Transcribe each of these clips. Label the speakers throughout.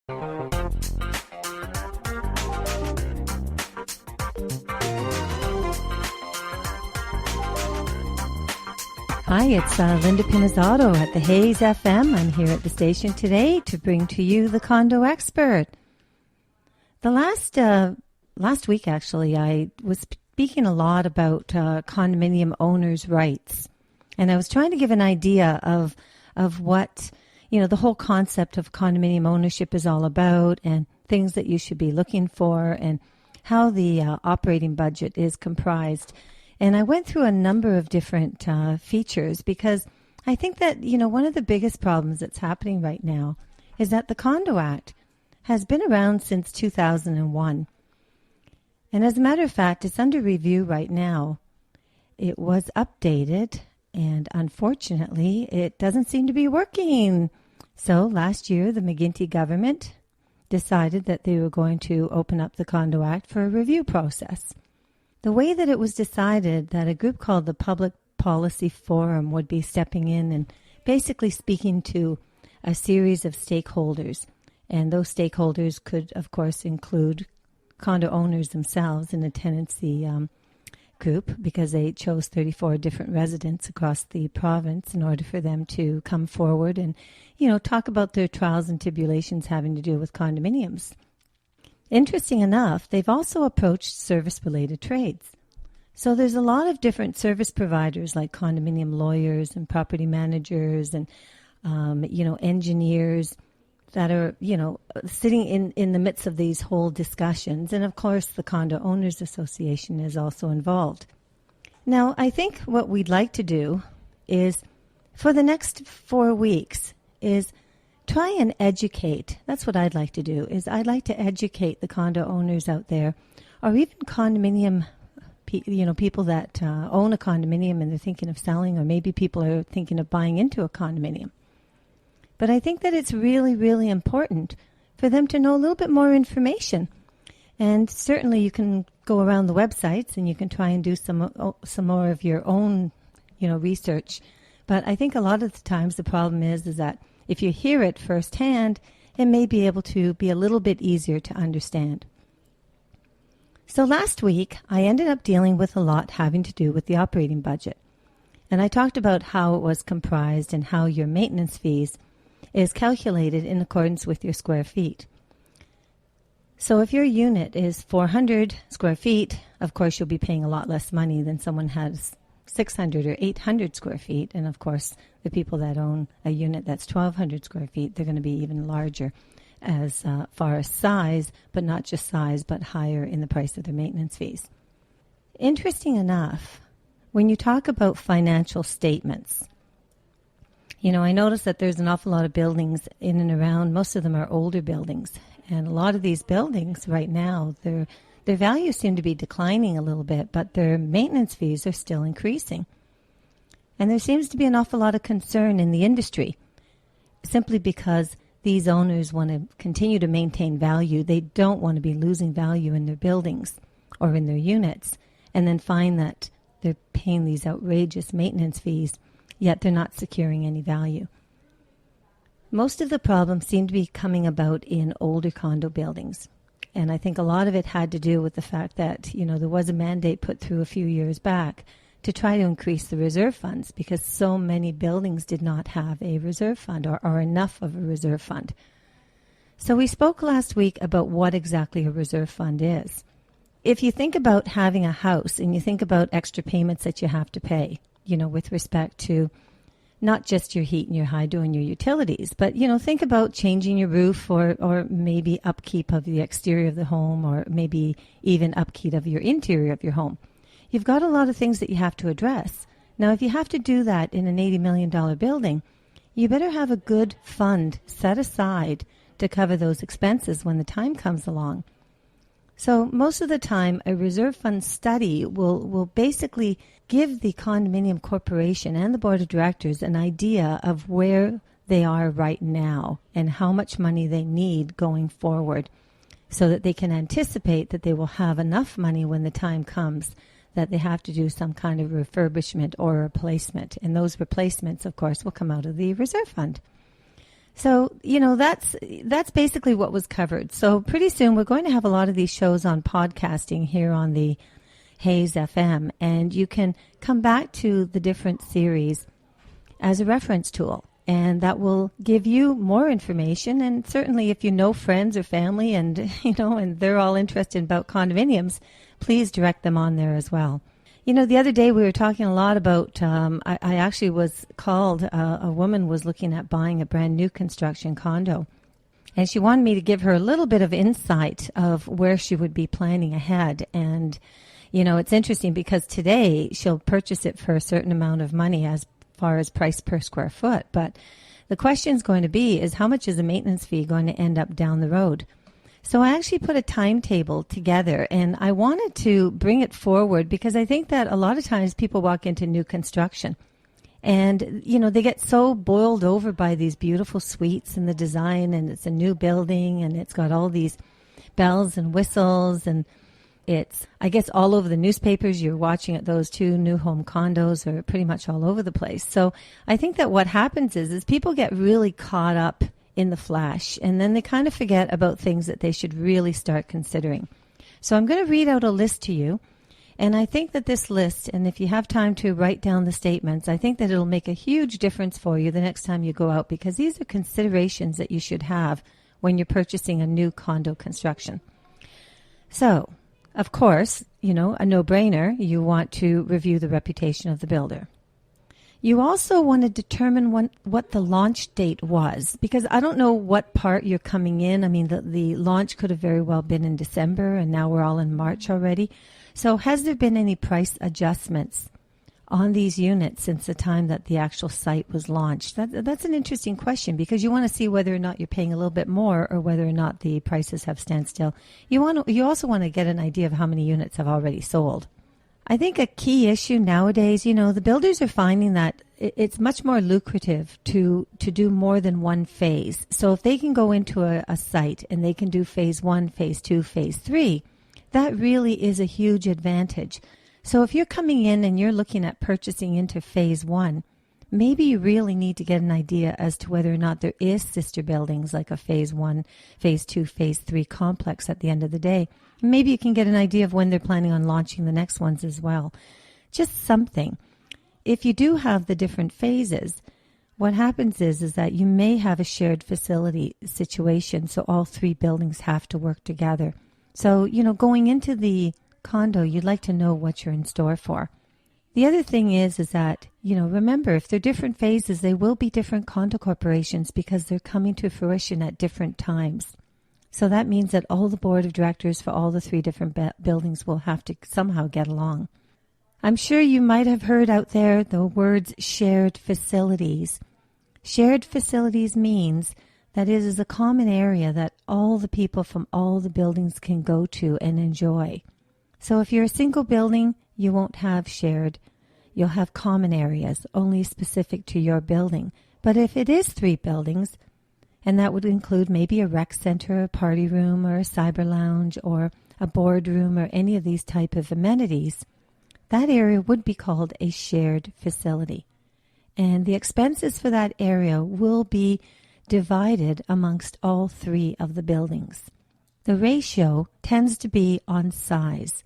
Speaker 1: Hi, it's Linda Pinizzato at the Hayes FM. I'm here at the station today to bring to you the Condo Expert. The last week, actually, I was speaking a lot about condominium owners' rights, and I was trying to give an idea of what the whole concept of condominium ownership is all about, and things that you should be looking for, and how the operating budget is comprised. And I went through a number of different features because I think that, one of the biggest problems that's happening right now is that the Condo Act has been around since 2001. And as a matter of fact, it's under review right now. It was updated, and unfortunately, it doesn't seem to be working. So last year, the McGuinty government decided that they were going to open up the Condo Act for a review process. The way that it was decided that a group called the Public Policy Forum would be stepping in and basically speaking to a series of stakeholders. And those stakeholders could, of course, include condo owners themselves in a tenancy group, because they chose 34 different residents across the province in order for them to come forward and, talk about their trials and tribulations having to do with condominiums. Interesting enough, they've also approached service-related trades. So there's a lot of different service providers like condominium lawyers and property managers and, engineers that are, sitting in the midst of these whole discussions. And of course, the Condo Owners Association is also involved. Now, I think what we'd like to do is, for the next 4 weeks, is try and educate. That's what I'd like to do, is I'd like to educate the condo owners out there, or even condominium, people that own a condominium and they're thinking of selling, or maybe people are thinking of buying into a condominium. But I think that it's really, really important for them to know a little bit more information. And certainly you can go around the websites and you can try and do some more of your own, research. But I think a lot of the times the problem is that if you hear it firsthand, it may be able to be a little bit easier to understand. So last week, I ended up dealing with a lot having to do with the operating budget. And I talked about how it was comprised and how your maintenance fees is calculated in accordance with your square feet. So if your unit is 400 square feet, of course, you'll be paying a lot less money than someone has 600 or 800 square feet. And of course, the people that own a unit that's 1,200 square feet, they're going to be even larger as far as size, but not just size, but higher in the price of their maintenance fees. Interesting enough, when you talk about financial statements, I noticed that there's an awful lot of buildings in and around. Most of them are older buildings. And a lot of these buildings right now, their values seem to be declining a little bit, but their maintenance fees are still increasing. And there seems to be an awful lot of concern in the industry, simply because these owners want to continue to maintain value. They don't want to be losing value in their buildings or in their units, and then find that they're paying these outrageous maintenance fees, yet they're not securing any value. Most of the problems seem to be coming about in older condo buildings. And I think a lot of it had to do with the fact that, there was a mandate put through a few years back to try to increase the reserve funds, because so many buildings did not have a reserve fund or enough of a reserve fund. So we spoke last week about what exactly a reserve fund is. If you think about having a house and you think about extra payments that you have to pay, with respect to not just your heat and your hydro and your utilities, but, think about changing your roof or maybe upkeep of the exterior of the home, or maybe even upkeep of your interior of your home. You've got a lot of things that you have to address. Now, if you have to do that in an $80 million building, you better have a good fund set aside to cover those expenses when the time comes along. So most of the time, a reserve fund study will basically give the condominium corporation and the board of directors an idea of where they are right now and how much money they need going forward, so that they can anticipate that they will have enough money when the time comes that they have to do some kind of refurbishment or replacement. And those replacements, of course, will come out of the reserve fund. So, that's basically what was covered. So pretty soon we're going to have a lot of these shows on podcasting here on the Hayes FM, and you can come back to the different series as a reference tool. And that will give you more information. And certainly if you know friends or family and, and they're all interested about condominiums, please direct them on there as well. The other day we were talking a lot about, I actually was called, a woman was looking at buying a brand new construction condo. And she wanted me to give her a little bit of insight of where she would be planning ahead. And, it's interesting because today she'll purchase it for a certain amount of money as far as price per square foot. But the question is going to be is how much is the maintenance fee going to end up down the road? So I actually put a timetable together, and I wanted to bring it forward because I think that a lot of times people walk into new construction and, they get so boiled over by these beautiful suites and the design, and it's a new building and it's got all these bells and whistles, and it's, I guess, all over the newspapers. You're watching at those 2 new home condos are pretty much all over the place. So I think that what happens is people get really caught up in the flash, and then they kind of forget about things that they should really start considering. So I'm going to read out a list to you, and I think that this list, and if you have time to write down the statements, I think that it'll make a huge difference for you the next time you go out, because these are considerations that you should have when you're purchasing a new condo construction. So, of course, a no-brainer, you want to review the reputation of the builder. You also want to determine what the launch date was, because I don't know what part you're coming in. I mean, the launch could have very well been in December, and now we're all in March already. So has there been any price adjustments on these units since the time that the actual site was launched? That's an interesting question, because you want to see whether or not you're paying a little bit more or whether or not the prices have stand still. You also want to get an idea of how many units have already sold. I think a key issue nowadays, the builders are finding that it's much more lucrative to do more than one phase. So if they can go into a site and they can do phase 1, phase 2, phase 3, that really is a huge advantage. So if you're coming in and you're looking at purchasing into phase 1, maybe you really need to get an idea as to whether or not there is sister buildings like a phase 1, phase 2, phase 3 complex at the end of the day. Maybe you can get an idea of when they're planning on launching the next ones as well. Just something. If you do have the different phases, what happens is that you may have a shared facility situation, so all 3 buildings have to work together. So, going into the condo, you'd like to know what you're in store for. The other thing is that, remember, if they're different phases, they will be different condo corporations because they're coming to fruition at different times. So that means that all the board of directors for all the 3 different buildings will have to somehow get along. I'm sure you might have heard out there the words shared facilities. Shared facilities means that it is a common area that all the people from all the buildings can go to and enjoy. So if you're a single building, you won't have shared. You'll have common areas, only specific to your building. But if it is 3 buildings, and that would include maybe a rec center, a party room, or a cyber lounge, or a boardroom, or any of these type of amenities, that area would be called a shared facility. And the expenses for that area will be divided amongst all 3 of the buildings. The ratio tends to be on size.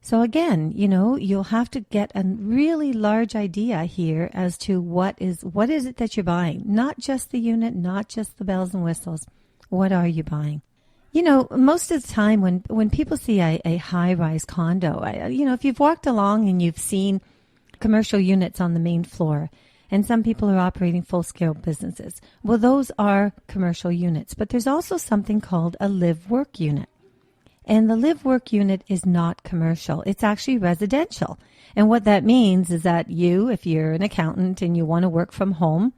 Speaker 1: So again, you'll have to get a really large idea here as to what is it that you're buying. Not just the unit, not just the bells and whistles. What are you buying? Most of the time when people see a high-rise condo, if you've walked along and you've seen commercial units on the main floor, and some people are operating full-scale businesses, well, those are commercial units. But there's also something called a live-work unit. And the live-work unit is not commercial. It's actually residential. And what that means is that if you're an accountant and you want to work from home,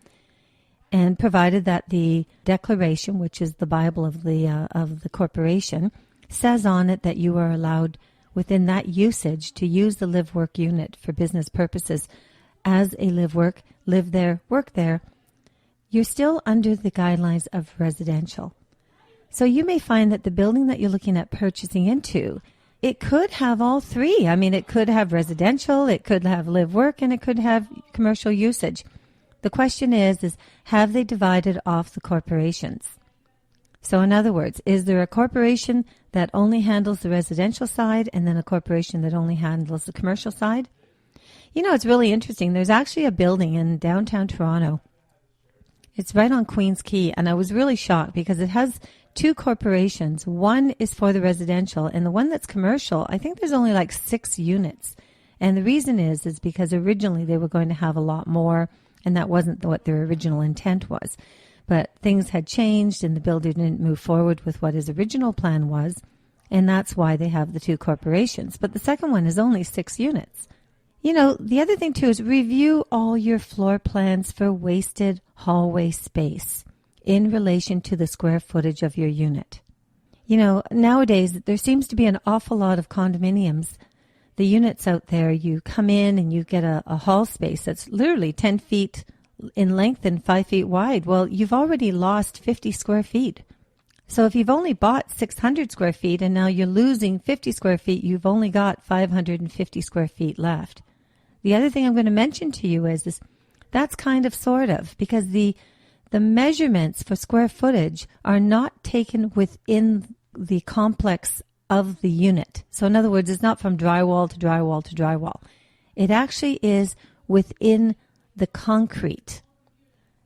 Speaker 1: and provided that the declaration, which is the Bible of the corporation, says on it that you are allowed within that usage to use the live-work unit for business purposes as a live-work, live there, work there, you're still under the guidelines of residential. So you may find that the building that you're looking at purchasing into, it could have all 3. I mean, it could have residential, it could have live work, and it could have commercial usage. The question is have they divided off the corporations? So in other words, is there a corporation that only handles the residential side and then a corporation that only handles the commercial side? You know, it's really interesting. There's actually a building in downtown Toronto. It's right on Queen's Quay, and I was really shocked because it has two corporations. One is for the residential, and the one that's commercial, I think there's only like 6 units. And the reason is because originally they were going to have a lot more, and that wasn't what their original intent was. But things had changed, and the builder didn't move forward with what his original plan was, and that's why they have the 2 corporations. But the second one is only 6 units. You know, the other thing, too, is review all your floor plans for wasted hallway space in relation to the square footage of your unit. You know, nowadays, there seems to be an awful lot of condominiums. The units out there, you come in and you get a hall space that's literally 10 feet in length and 5 feet wide. Well, you've already lost 50 square feet. So if you've only bought 600 square feet and now you're losing 50 square feet, you've only got 550 square feet left. The other thing I'm going to mention to you is that's kind of sort of because the measurements for square footage are not taken within the complex of the unit. So in other words, it's not from drywall to drywall to drywall. It actually is within the concrete.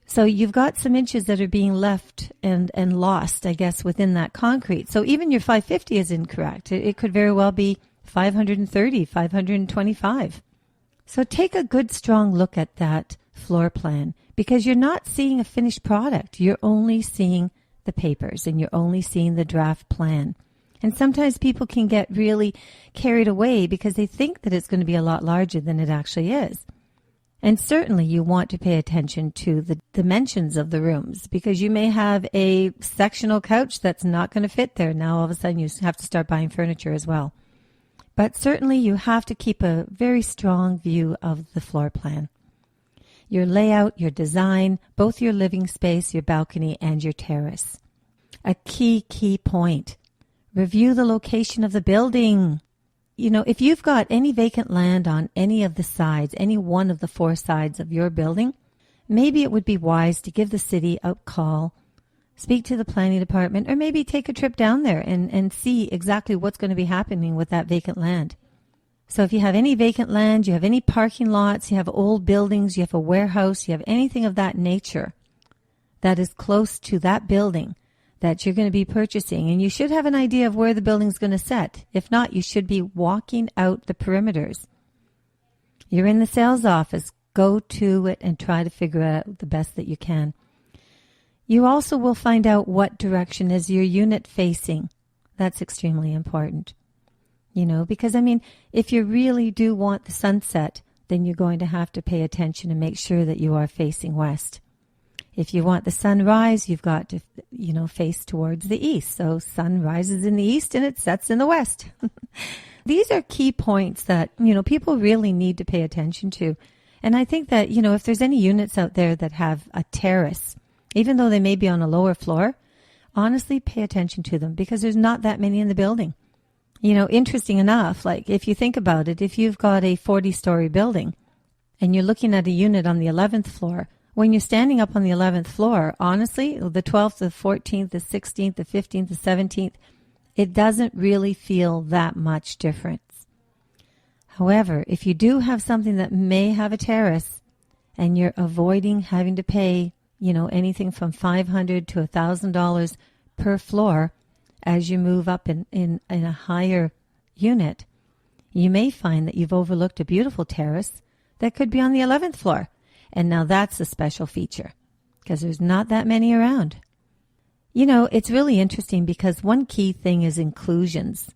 Speaker 1: So you've got some inches that are being left and lost, I guess, within that concrete. So even your 550 is incorrect. It could very well be 530, 525. So take a good, strong look at that floor plan because you're not seeing a finished product. You're only seeing the papers and you're only seeing the draft plan. And sometimes people can get really carried away because they think that it's going to be a lot larger than it actually is. And certainly you want to pay attention to the dimensions of the rooms because you may have a sectional couch that's not going to fit there. Now all of a sudden you have to start buying furniture as well. But certainly you have to keep a very strong view of the floor plan. Your layout, your design, both your living space, your balcony, and your terrace. A key point. Review the location of the building. You know, if you've got any vacant land on any of the sides, any one of the 4 sides of your building, maybe it would be wise to give the city a call, speak to the planning department, or maybe take a trip down there and see exactly what's going to be happening with that vacant land. So if you have any vacant land, you have any parking lots, you have old buildings, you have a warehouse, you have anything of that nature that is close to that building that you're going to be purchasing, and you should have an idea of where the building's going to set. If not, you should be walking out the perimeters. You're in the sales office. Go to it and try to figure out the best that you can. You also will find out what direction is your unit facing. That's extremely important. You know, because, I mean, if you really do want the sunset, then you're going to have to pay attention and make sure that you are facing west. If you want the sunrise, you've got to, you know, face towards the east. So sun rises in the east and it sets in the west. These are key points that, you know, people really need to pay attention to. And I think that, you know, if there's any units out there that have a terrace, even though they may be on a lower floor, honestly pay attention to them because there's not that many in the building. You know, interesting enough, like if you think about it, if you've got a 40-story building and you're looking at a unit on the 11th floor, when you're standing up on the 11th floor, honestly, the 12th, the 14th, the 16th, the 15th, the 17th, it doesn't really feel that much difference. However, if you do have something that may have a terrace and you're avoiding having to pay, you know, anything from $500 to $1,000 per floor as you move up in a higher unit, you may find that you've overlooked a beautiful terrace that could be on the 11th floor. And now that's a special feature because there's not that many around. You know, it's really interesting because one key thing is inclusions.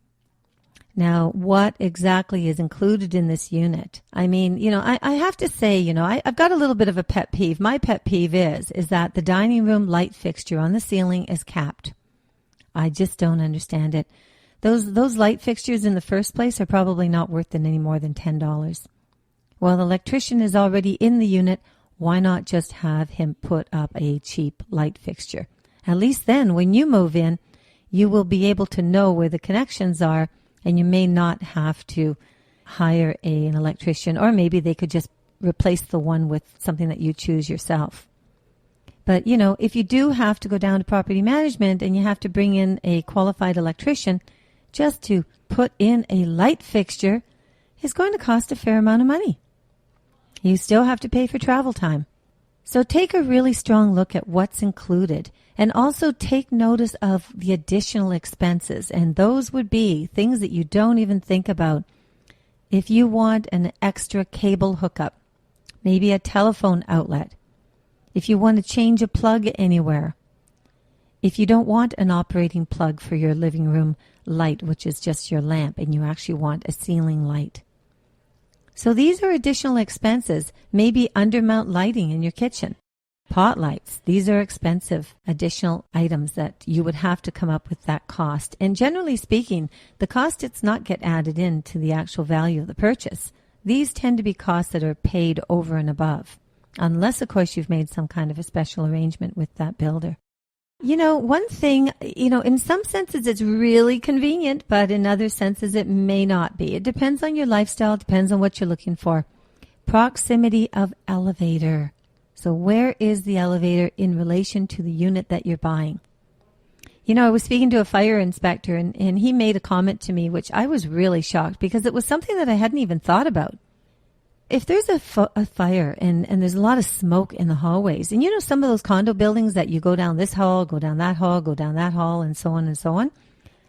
Speaker 1: Now, what exactly is included in this unit? I mean, you know, I have to say, you know, I've got a little bit of a pet peeve. My pet peeve is that the dining room light fixture on the ceiling is capped. I just don't understand it. Those light fixtures in the first place are probably not worth any more than $10. Well, the electrician is already in the unit. Why not just have him put up a cheap light fixture? At least then, when you move in, you will be able to know where the connections are, and you may not have to hire an electrician, or maybe they could just replace the one with something that you choose yourself. But, if you do have to go down to property management and you have to bring in a qualified electrician just to put in a light fixture, it's going to cost a fair amount of money. You still have to pay for travel time. So take a really strong look at what's included, and also take notice of the additional expenses. And those would be things that you don't even think about. If you want an extra cable hookup, maybe a telephone outlet, if you want to change a plug anywhere, if you don't want an operating plug for your living room light, which is just your lamp, and you actually want a ceiling light. So these are additional expenses. Maybe undermount lighting in your kitchen. Pot lights. These are expensive additional items that you would have to come up with that cost. And generally speaking, the cost does not get added into the actual value of the purchase. These tend to be costs that are paid over and above, unless, of course, you've made some kind of a special arrangement with that builder. One thing, in some senses it's really convenient, but in other senses it may not be. It depends on your lifestyle, depends on what you're looking for. Proximity of elevator. So where is the elevator in relation to the unit that you're buying? I was speaking to a fire inspector and he made a comment to me, which I was really shocked because it was something that I hadn't even thought about. If there's a fire and there's a lot of smoke in the hallways, and some of those condo buildings that you go down this hall, go down that hall, go down that hall, and so on and so on,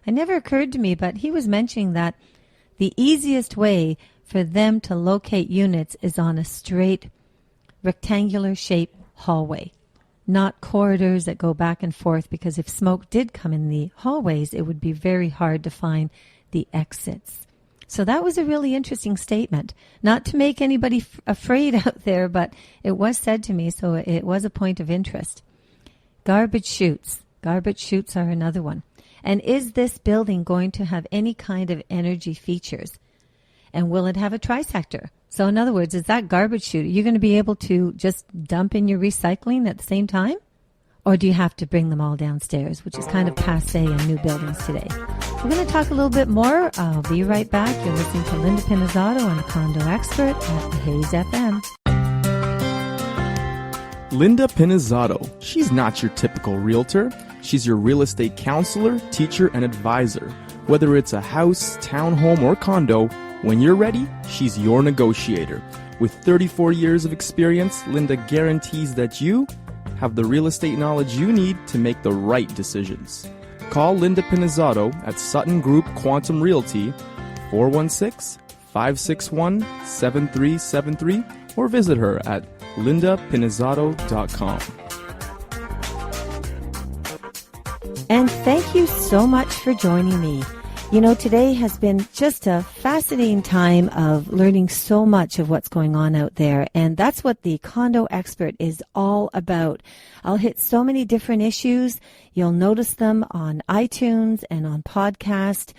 Speaker 1: it never occurred to me, but he was mentioning that the easiest way for them to locate units is on a straight rectangular shaped hallway, not corridors that go back and forth, because if smoke did come in the hallways, it would be very hard to find the exits. So that was a really interesting statement. Not to make anybody afraid out there, but it was said to me, so it was a point of interest. Garbage chutes. Garbage chutes are another one. And is this building going to have any kind of energy features? And will it have a trisector? So in other words, is that garbage chute, are you going to be able to just dump in your recycling at the same time? Or do you have to bring them all downstairs, which is kind of passé in new buildings today? We're going to talk a little bit more. I'll be right back. You're listening to Linda Pinizzato on the Condo Expert at the Hayes FM.
Speaker 2: Linda Pinizzato. She's not your typical realtor. She's your real estate counselor, teacher, and advisor. Whether it's a house, townhome, or condo, when you're ready, she's your negotiator. With 34 years of experience, Linda guarantees that you have the real estate knowledge you need to make the right decisions. Call Linda Pinizzato at Sutton Group Quantum Realty, 416-561-7373, or visit her at lindapinizzato.com.
Speaker 1: And thank you so much for joining me. Today has been just a fascinating time of learning so much of what's going on out there. And that's what the Condo Expert is all about. I'll hit so many different issues. You'll notice them on iTunes and on podcast.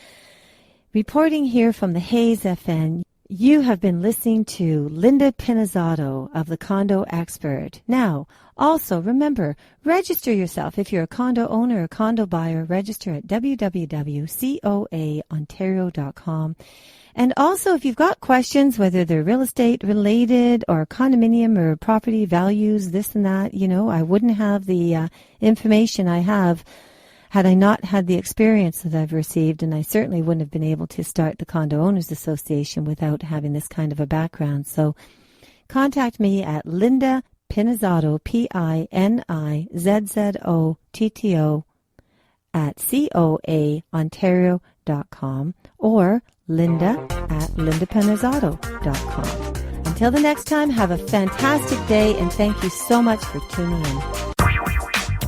Speaker 1: Reporting here from the Hayes FM, you have been listening to Linda Pinizzato of the Condo Expert. Now, also, remember, register yourself. If you're a condo owner or condo buyer, register at www.coaontario.com. And also, if you've got questions, whether they're real estate related or condominium or property values, this and that, I wouldn't have the information I have had I not had the experience that I've received, and I certainly wouldn't have been able to start the Condo Owners Association without having this kind of a background. So contact me at Linda Pinizzato, Pinizzato at coaontario.com or Linda at lindapinizzato.com. Until the next time, have a fantastic day, and thank you so much for tuning in.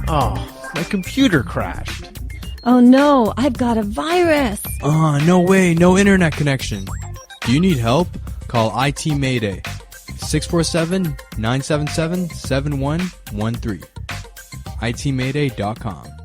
Speaker 3: Oh, my computer crashed.
Speaker 1: Oh no, I've got a virus.
Speaker 3: Oh, no way, no internet connection. Do you need help? Call IT Mayday. 647-977-7113. itmayday.com.